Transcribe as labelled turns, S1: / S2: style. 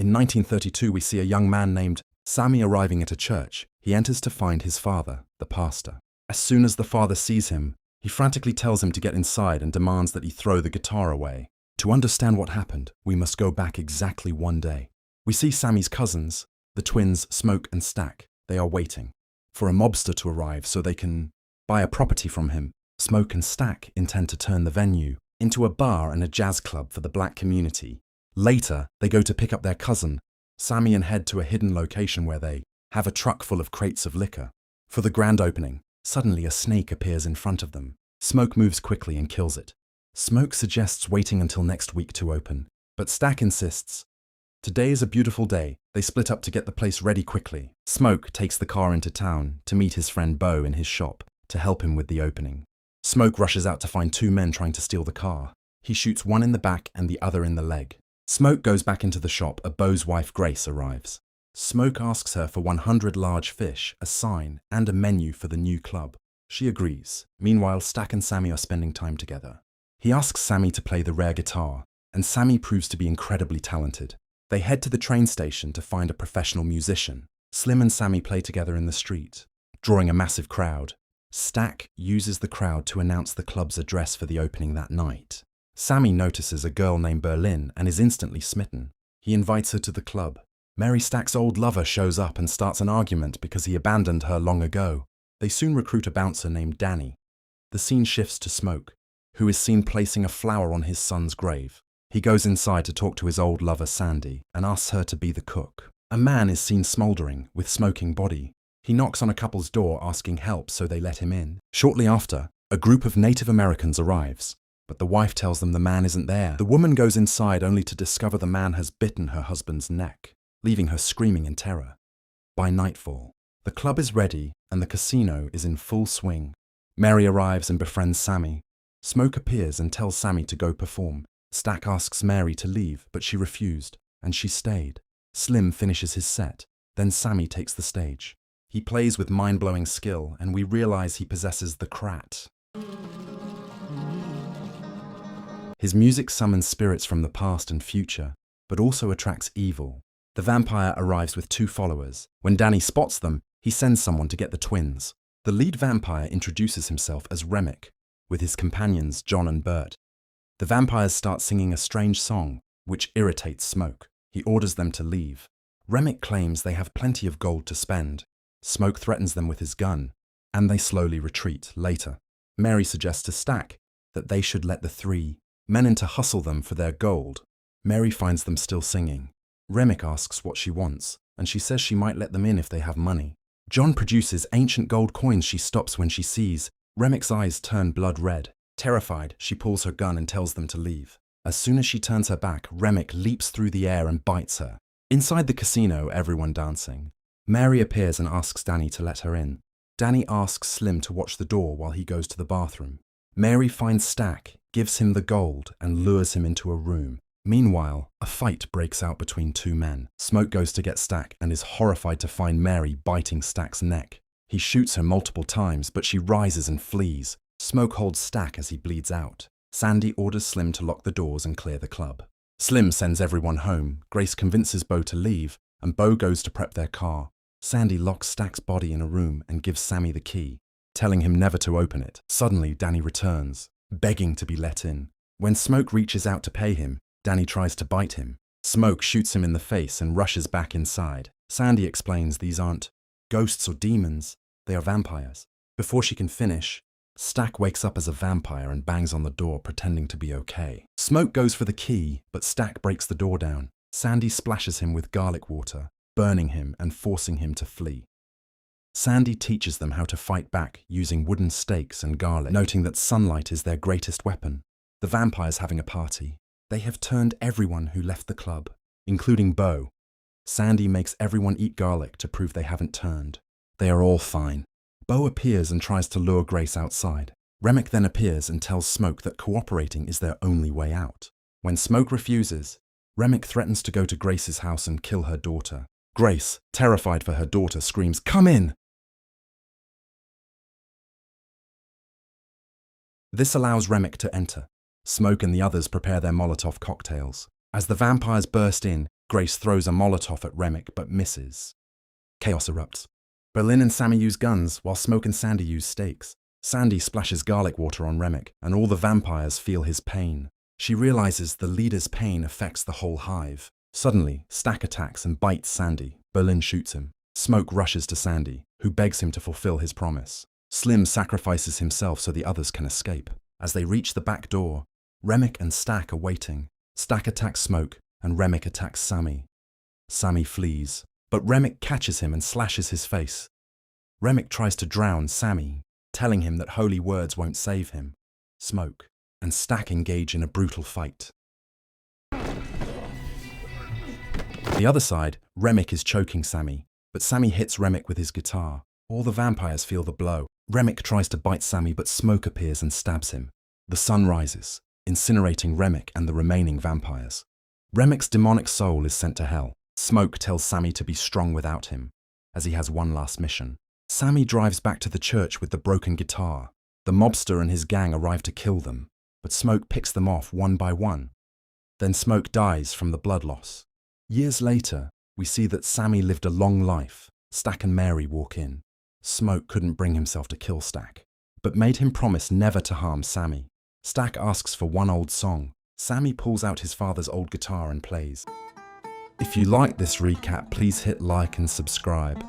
S1: In 1932, we see a young man named Sami arriving at a church. He enters to find his father, the pastor. As soon as the father sees him, he frantically tells him to get inside and demands that he throw the guitar away. To understand what happened, we must go back exactly one day. We see Sami's cousins, the twins Smoke and Stack. They are waiting for a mobster to arrive so they can buy a property from him. Smoke and Stack intend to turn the venue into a bar and a jazz club for the black community. Later, they go to pick up their cousin, Sami, and head to a hidden location where they have a truck full of crates of liquor. For the grand opening, suddenly a snake appears in front of them. Smoke moves quickly and kills it. Smoke suggests waiting until next week to open, but Stack insists. Today is a beautiful day. They split up to get the place ready quickly. Smoke takes the car into town to meet his friend Bo in his shop to help him with the opening. Smoke rushes out to find two men trying to steal the car. He shoots one in the back and the other in the leg. Smoke goes back into the shop. Bo's wife Grace arrives. Smoke asks her for 100 large fish, a sign, and a menu for the new club. She agrees. Meanwhile, Stack and Sami are spending time together. He asks Sami to play the rare guitar, and Sami proves to be incredibly talented. They head to the train station to find a professional musician. Slim and Sami play together in the street, drawing a massive crowd. Stack uses the crowd to announce the club's address for the opening that night. Sami notices a girl named Berlin and is instantly smitten. He invites her to the club. Mary Stack's old lover shows up and starts an argument because he abandoned her long ago. They soon recruit a bouncer named Danny. The scene shifts to Smoke, who is seen placing a flower on his son's grave. He goes inside to talk to his old lover Sandy and asks her to be the cook. A man is seen smoldering with smoking body. He knocks on a couple's door asking help, so they let him in. Shortly after, a group of Native Americans arrives, but the wife tells them the man isn't there. The woman goes inside only to discover the man has bitten her husband's neck, leaving her screaming in terror. By nightfall, the club is ready and the casino is in full swing. Mary arrives and befriends Sami. Smoke appears and tells Sami to go perform. Stack asks Mary to leave, but she refused, and she stayed. Slim finishes his set, then Sami takes the stage. He plays with mind-blowing skill, and we realize he possesses the Crat. His music summons spirits from the past and future, but also attracts evil. The vampire arrives with two followers. When Danny spots them, he sends someone to get the twins. The lead vampire introduces himself as Remmick, with his companions John and Bert. The vampires start singing a strange song, which irritates Smoke. He orders them to leave. Remmick claims they have plenty of gold to spend. Smoke threatens them with his gun, and they slowly retreat. Later, Mary suggests to Stack that they should let the three men in to hustle them for their gold. Mary finds them still singing. Remmick asks what she wants, and she says she might let them in if they have money. John produces ancient gold coins she stops when she sees. Remmick's eyes turn blood red. Terrified, she pulls her gun and tells them to leave. As soon as she turns her back, Remmick leaps through the air and bites her. Inside the casino, everyone dancing. Mary appears and asks Danny to let her in. Danny asks Slim to watch the door while he goes to the bathroom. Mary finds Stack, gives him the gold, and lures him into a room. Meanwhile, a fight breaks out between two men. Smoke goes to get Stack and is horrified to find Mary biting Stack's neck. He shoots her multiple times, but she rises and flees. Smoke holds Stack as he bleeds out. Sandy orders Slim to lock the doors and clear the club. Slim sends everyone home. Grace convinces Bo to leave, and Bo goes to prep their car. Sandy locks Stack's body in a room and gives Sami the key, telling him never to open it. Suddenly, Danny returns, begging to be let in. When Smoke reaches out to pay him, Danny tries to bite him. Smoke shoots him in the face and rushes back inside. Sandy explains these aren't ghosts or demons, they are vampires. Before she can finish, Stack wakes up as a vampire and bangs on the door, pretending to be okay. Smoke goes for the key, but Stack breaks the door down. Sandy splashes him with garlic water, burning him and forcing him to flee. Sandy teaches them how to fight back using wooden stakes and garlic, noting that sunlight is their greatest weapon. The vampires having a party. They have turned everyone who left the club, including Bo. Sandy makes everyone eat garlic to prove they haven't turned. They are all fine. Bo appears and tries to lure Grace outside. Remmick then appears and tells Smoke that cooperating is their only way out. When Smoke refuses, Remmick threatens to go to Grace's house and kill her daughter. Grace, terrified for her daughter, screams, "Come in!" This allows Remmick to enter. Smoke and the others prepare their Molotov cocktails. As the vampires burst in, Grace throws a Molotov at Remmick but misses. Chaos erupts. Berlin and Sami use guns while Smoke and Sandy use stakes. Sandy splashes garlic water on Remmick and all the vampires feel his pain. She realizes the leader's pain affects the whole hive. Suddenly, Stack attacks and bites Sandy. Berlin shoots him. Smoke rushes to Sandy, who begs him to fulfill his promise. Slim sacrifices himself so the others can escape. As they reach the back door, Remmick and Stack are waiting. Stack attacks Smoke and Remmick attacks Sami. Sami flees, but Remmick catches him and slashes his face. Remmick tries to drown Sami, telling him that holy words won't save him. Smoke and Stack engage in a brutal fight. The other side, Remmick is choking Sami, but Sami hits Remmick with his guitar. All the vampires feel the blow. Remmick tries to bite Sami, but Smoke appears and stabs him. The sun rises, incinerating Remmick and the remaining vampires. Remmick's demonic soul is sent to hell. Smoke tells Sami to be strong without him, as he has one last mission. Sami drives back to the church with the broken guitar. The mobster and his gang arrive to kill them, but Smoke picks them off one by one. Then Smoke dies from the blood loss. Years later, we see that Sami lived a long life. Stack and Mary walk in. Smoke couldn't bring himself to kill Stack, but made him promise never to harm Sami. Stack asks for one old song. Sami pulls out his father's old guitar and plays. If you like this recap, please hit like and subscribe.